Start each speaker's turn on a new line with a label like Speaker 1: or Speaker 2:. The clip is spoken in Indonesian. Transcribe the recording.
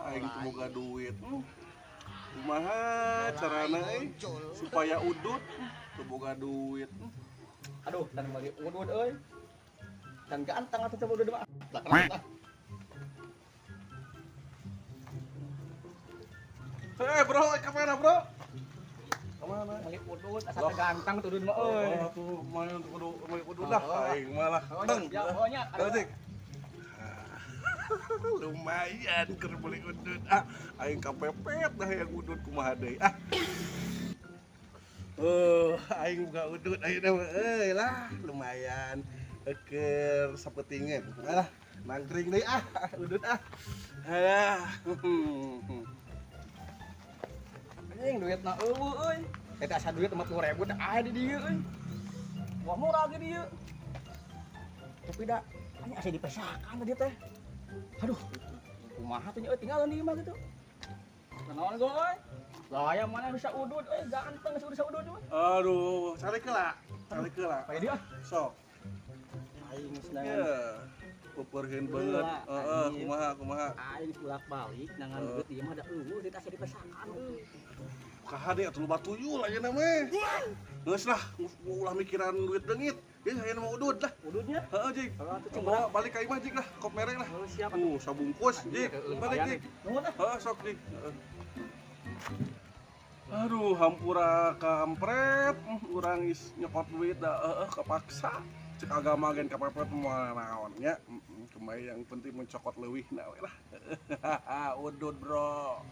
Speaker 1: aing teu boga duit. Kumaha carana supaya udut teu boga duit.
Speaker 2: Aduh, dan bagi udud euy. Dan ganteng atuh coba udud mah. Lah kenapa?
Speaker 1: Bro, kemana bro? Kemana?
Speaker 2: Bagi udud asa teh ganteng tuh udud mah euy.
Speaker 1: Tuh main kudu udut dah aing malah.
Speaker 2: Ya pokoknya
Speaker 1: Adik. Lumayan keur beli udut. Aing kapepet dah yang udut kumaha deui. Aing buka udut ayeuna mah lah lumayan. Keur sapetingan. Nangkring deui udut
Speaker 2: anjing duitna eueuh euy. Eta asa duit 50.000 teh aya di dieu euy. Wah murah ge dieu. Tapi da anjing asa dipesakan tadi teh. Aduh, kumaha teh tinggalin di imah gitu. Kenaon goy? Gaya mana bisa udud, ganteng geus bisa udud mah.
Speaker 1: Aduh, cari keula.
Speaker 2: Paya dia.
Speaker 1: Sok.
Speaker 2: Aing geus
Speaker 1: Ya. Puperheun banget. Kumaha.
Speaker 2: Aing bolak-balik nangan duit ieu mah da eueuh duit asa dipesakan euy.
Speaker 1: Kumaha deui atuh loba tuyul ayeuna mah. Geus lah, ulah mikiran duit deungit. Geus ayeuna mah udud lah.
Speaker 2: Ududnya?
Speaker 1: Heeh, Jing.
Speaker 2: Coba
Speaker 1: Balik ka imah Jing lah, kop mere lah.
Speaker 2: Siap.
Speaker 1: Sabungkus, Jing. Balik Jing.
Speaker 2: Nuhun ah.
Speaker 1: Heeh, sok Jing. Aduh, hampura kampret, urang is nyokot duit da kepaksa. Cek agama gen kapepet moal naon nya. Kembali yang penting mencokot leuwih na we lah. Udud, Bro.